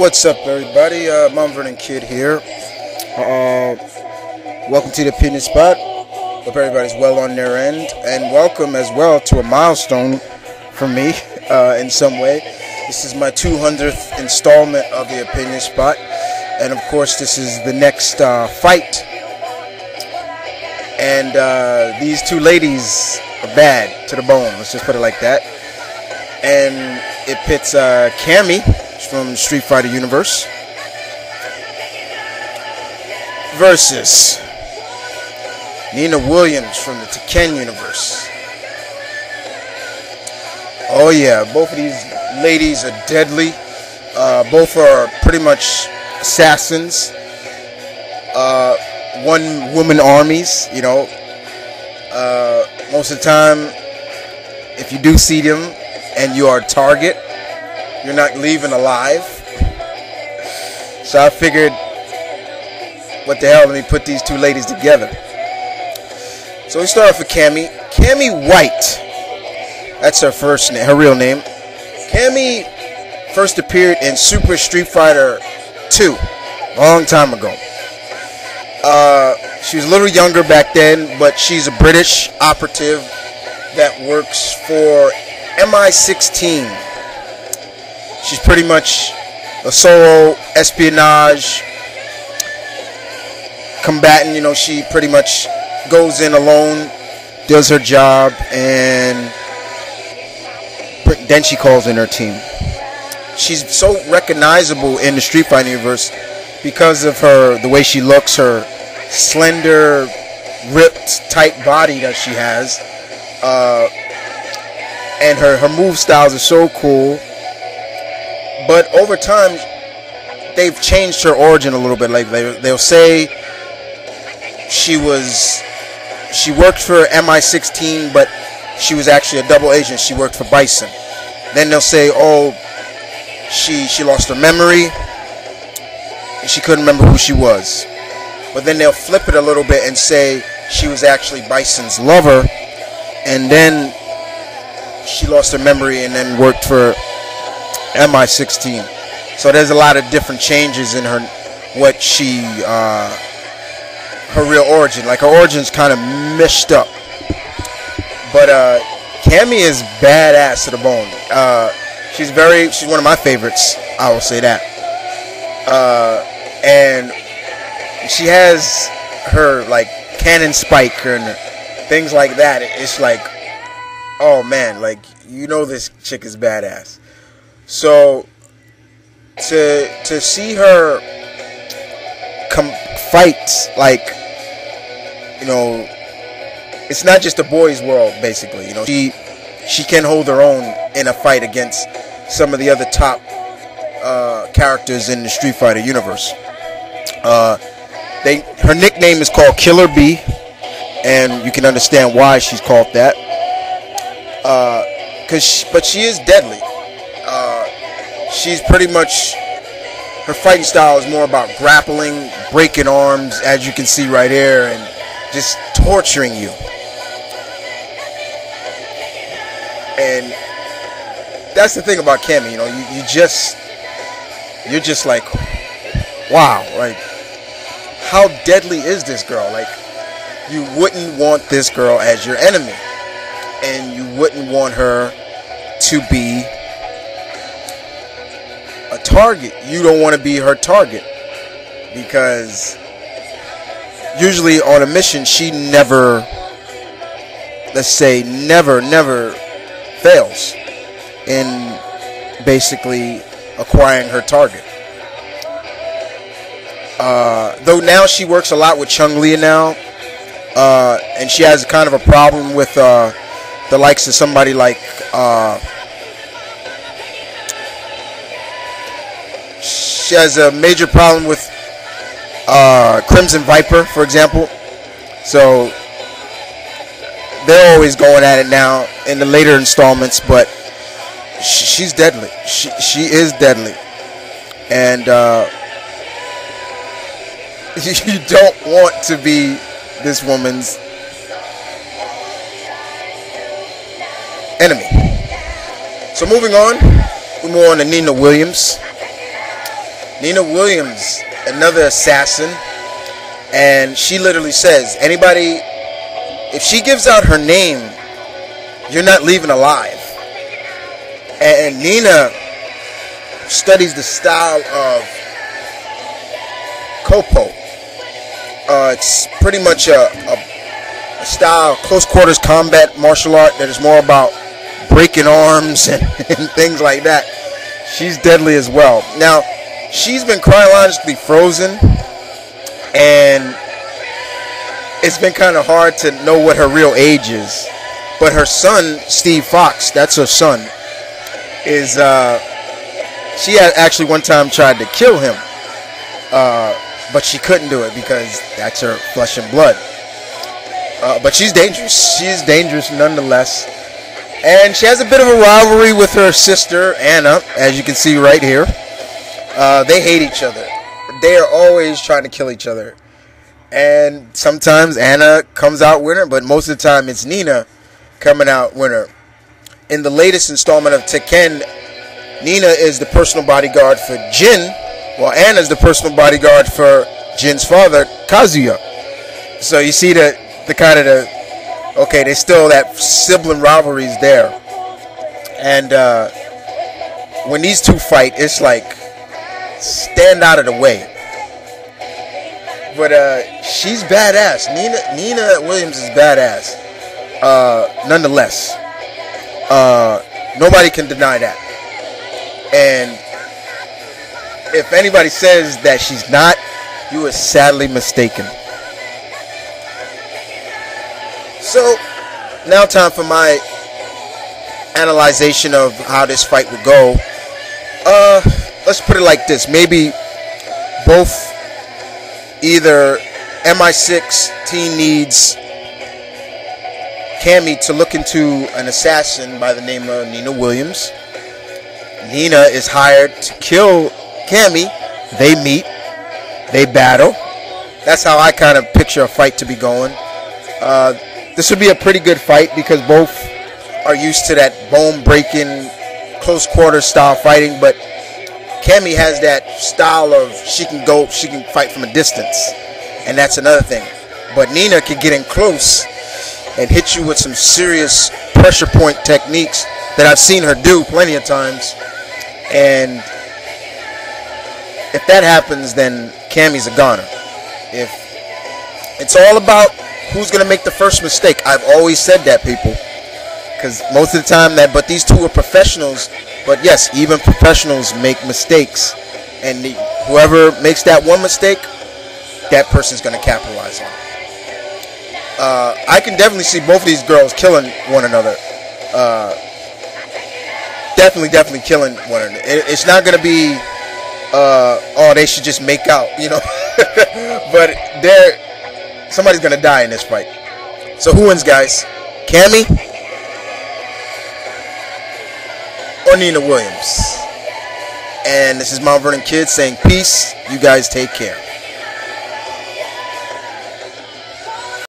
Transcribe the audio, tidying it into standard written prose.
What's up, everybody? Mumford and Kid here. Welcome to the Opinion Spot. Hope everybody's well on their end, and welcome as well to a milestone for me in some way. This is my 200th installment of the Opinion Spot, and of course, this is the next fight. And these two ladies are bad to the bone. Let's just put it like that. And it pits Cammy from Street Fighter Universe versus Nina Williams from the Tekken Universe. Oh yeah, both of these ladies are deadly. Both are pretty much assassins. One woman armies, you know. Most of the time, if you do see them and you are a target, you're not leaving alive. So I figured, what the hell, let me put these two ladies together. So we start off with Cammy. Cammy White. That's her first name, her real name. Cammy first appeared in Super Street Fighter 2, a long time ago. She was a little younger back then, but she's a British operative that works for MI16. She's pretty much a solo espionage combatant. You know, she pretty much goes in alone, does her job, and then she calls in her team. She's so recognizable in the Street Fighter universe because of the way she looks, her slender, ripped, tight body that she has, and her move styles are so cool. But over time, they've changed her origin a little bit. Like they'll say she worked for MI16, but she was actually a double agent. She worked for Bison. Then they'll say, oh, she lost her memory and she couldn't remember who she was. But then they'll flip it a little bit and say she was actually Bison's lover, and then she lost her memory and then worked for MI16. So there's a lot of different changes in her, her real origin. Like her origin's kind of meshed up. But Cammy is badass to the bone. She's one of my favorites, I will say that. And she has her like cannon spike and things like that. It's like, oh man, like you know this chick is badass. So to see her fight, like, you know, it's not just a boys' world basically. You know, she can hold her own in a fight against some of the other top characters in the Street Fighter universe. Her nickname is called Killer B, and you can understand why she's called that. But she is deadly. She's pretty much, her fighting style is more about grappling, breaking arms, as you can see right here, and just torturing you. And that's the thing about Cammy, you know, you're just like, wow, like, how deadly is this girl? Like, you wouldn't want this girl as your enemy, and you wouldn't want her to be a target. You don't want to be her target, because usually on a mission she never, let's say never fails in basically acquiring her target. Though now she works a lot with Chung-Li now, and she has kind of a problem with the likes of somebody like she has a major problem with Crimson Viper, for example. So they're always going at it now in the later installments, but she's deadly. She is deadly, and you don't want to be this woman's enemy. So moving on, we move on to Nina Williams. Nina Williams, another assassin, and she literally says, anybody, if she gives out her name, you're not leaving alive. And Nina studies the style of Kopo. It's pretty much a style, close quarters combat martial art that is more about breaking arms and things like that. She's deadly as well. Now, she's been cryologically frozen, and it's been kind of hard to know what her real age is. But her son, Steve Fox, that's her son, is she had actually one time tried to kill him, but she couldn't do it because that's her flesh and blood. But she's dangerous. She's dangerous nonetheless. And she has a bit of a rivalry with her sister, Anna, as you can see right here. They hate each other. They are always trying to kill each other. And sometimes Anna comes out winner, but most of the time it's Nina coming out winner. In the latest installment of Tekken, Nina is the personal bodyguard for Jin, while Anna is the personal bodyguard for Jin's father, Kazuya. So you see the kind of okay, there's still that sibling rivalries there. And when these two fight, it's like, stand out of the way. But she's badass. Nina Williams is badass. Nonetheless, nobody can deny that. And if anybody says that she's not, you are sadly mistaken. So, now time for my analyzation of how this fight would go. Let's put it like this. Maybe both, either MI6 team needs Cammy to look into an assassin by the name of Nina Williams. Nina is hired to kill Cammy. They meet. They battle. That's how I kind of picture a fight to be going. This would be a pretty good fight because both are used to that bone-breaking, close-quarters style fighting, but Cammy has that style of she can fight from a distance, and that's another thing. But Nina can get in close and hit you with some serious pressure point techniques that I've seen her do plenty of times. And if that happens, then Cammy's a goner. If it's all about who's going to make the first mistake. I've always said that, people. Because most of the time but these two are professionals. But yes, even professionals make mistakes. And whoever makes that one mistake, that person's going to capitalize on it. I can definitely see both of these girls killing one another. Definitely killing one another. It's not going to be, they should just make out, But somebody's going to die in this fight. So who wins, guys? Cammy or Nina Williams? And this is Mount Vernon Kid saying peace. You guys take care.